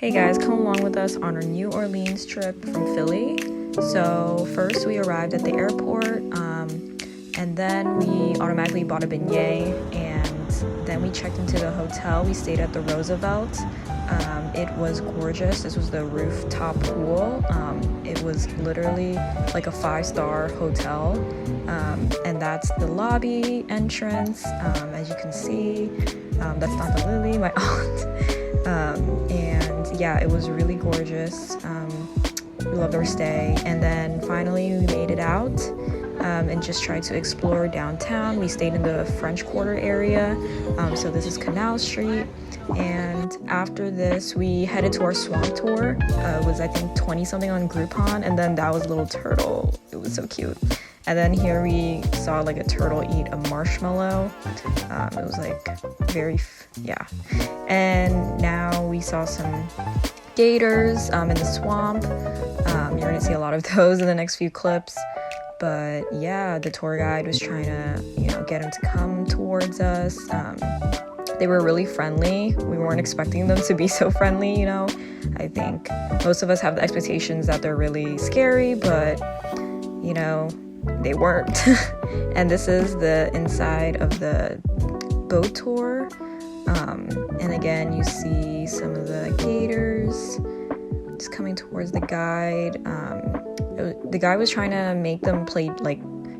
Hey guys, come along with us on our New Orleans trip from Philly. So first we arrived at the airport, and then we automatically bought a beignet, and then we checked into the hotel. We stayed at the Roosevelt. It was gorgeous. This was the rooftop pool. It was literally like a 5-star hotel, and that's the lobby entrance. As you can see, that's Tante Lily, my aunt. And yeah, it was really gorgeous. We loved our stay, and then finally we made it out and just tried to explore downtown. We stayed in the French Quarter area, so this is Canal Street, and after this we headed to our swamp tour. It was I think 20 something on Groupon, and then that was a little turtle. It was so cute. And then here we saw like a turtle eat a marshmallow. It was like yeah. And now we saw some gators in the swamp. You're gonna see a lot of those in the next few clips. But yeah, the tour guide was trying to, get them to come towards us. They were really friendly. We weren't expecting them to be so friendly, I think most of us have the expectations that they're really scary, but they weren't. And this is the inside of the boat tour. And again, you see some of the gators just coming towards the guide. The guy was trying to make them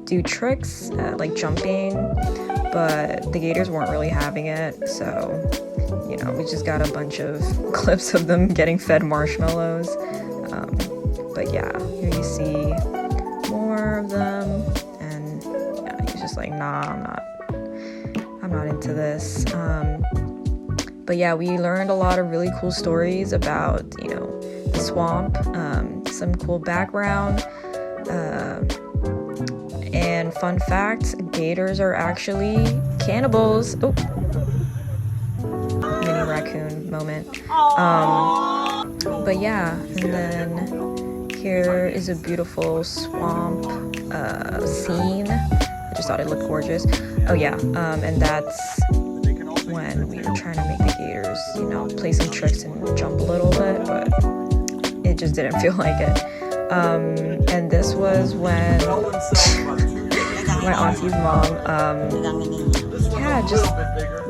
do tricks, like jumping, but the gators weren't really having it. So, we just got a bunch of clips of them getting fed marshmallows. But yeah, here you see more of them, and yeah, he's just like, nah, I'm not into this. But yeah, we learned a lot of really cool stories about the swamp, some cool background, and fun fact, gators are actually cannibals. Oh, mini raccoon moment. But yeah, and then here is a beautiful swamp scene. I just thought it looked gorgeous. Oh yeah, and that's when we were trying to make the gators, play some tricks and jump a little bit, but it just didn't feel like it. And this was when my auntie's mom, just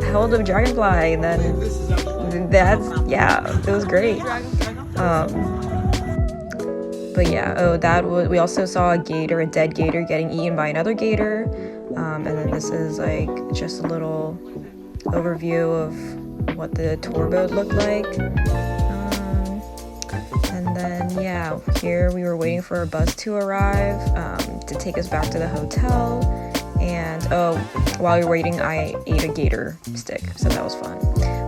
held a dragonfly, and then it was great. But yeah, we also saw a dead gator getting eaten by another gator. And then this is like just a little overview of what the tour boat looked like. And then yeah, here we were waiting for a bus to arrive to take us back to the hotel. And while we were waiting, I ate a gator stick, so that was fun.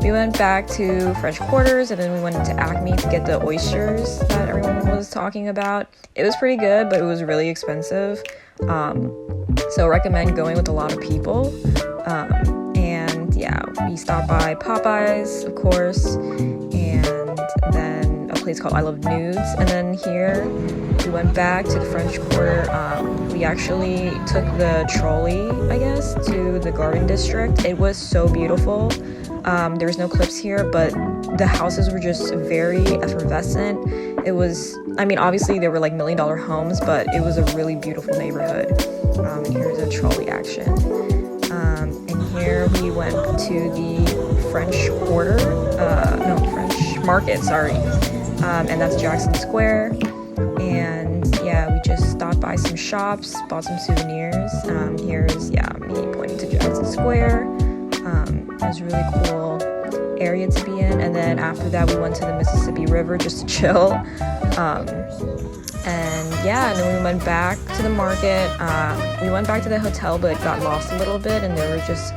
We went back to French Quarters, and then we went into Acme to get the oysters that everyone was talking about. It was pretty good, but it was really expensive. So recommend going with a lot of people. And yeah, we stopped by Popeyes, of course, and then a place called I Love Nudes. And then here we went back to the French Quarter. We actually took the trolley, I guess, to the Garden District. It was so beautiful. There was no clips here, but the houses were just very effervescent. It was, obviously they were like $1 million homes, but it was a really beautiful neighborhood. And here's a trolley action. And here we went to the French Market, sorry. And that's Jackson Square. And yeah, we just stopped by some shops, bought some souvenirs. Here's, me pointing to Jackson Square. It was a really cool area to be in. And then after that, we went to the Mississippi River just to chill. And then we went back to the market. We went back to the hotel, but got lost a little bit, and there were just,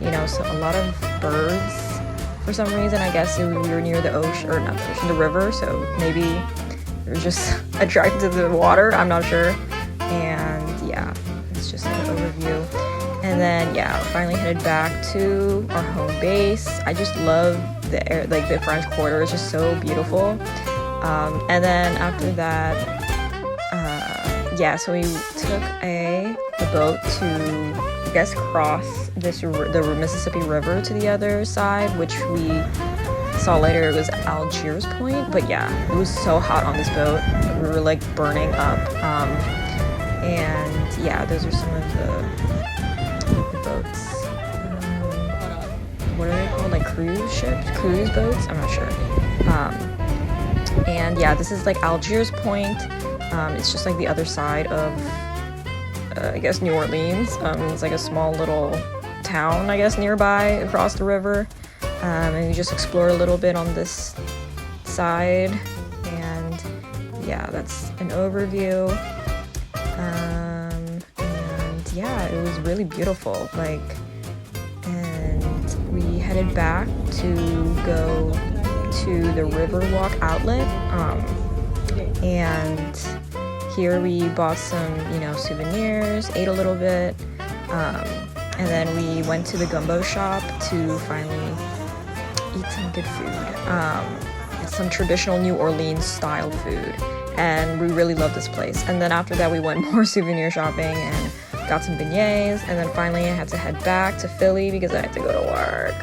a lot of birds for some reason. I guess we were near the ocean, or not the ocean, the river, so maybe we were just attracted to the water. I'm not sure. And yeah, it's just an overview. And then finally headed back to our home base. I just love the air, like the French Quarter is just so beautiful. And then after that, so we took the boat to, I guess, cross the Mississippi River to the other side, which we saw later it was Algiers Point, but yeah, it was so hot on this boat. We were like burning up. And yeah, those are some of the boats. What are they called? Like cruise ships? Cruise boats? I'm not sure. And yeah, this is like Algiers Point. It's just like the other side of, I guess, New Orleans. It's like a small little town, I guess, nearby across the river. And we just explore a little bit on this side. And yeah, that's an overview. And yeah, it was really beautiful. Like, and we headed back to go to the Riverwalk outlet. And here we bought some, souvenirs, ate a little bit. And then we went to the gumbo shop to finally eat some good food. Some traditional New Orleans style food. And we really love this place. And then after that, we went more souvenir shopping and got some beignets. And then finally, I had to head back to Philly because I had to go to work.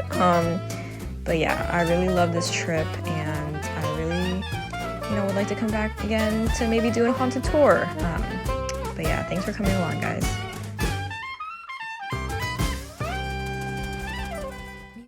But yeah, I really love this trip, and I really, would like to come back again to maybe do a haunted tour. But yeah, thanks for coming along, guys.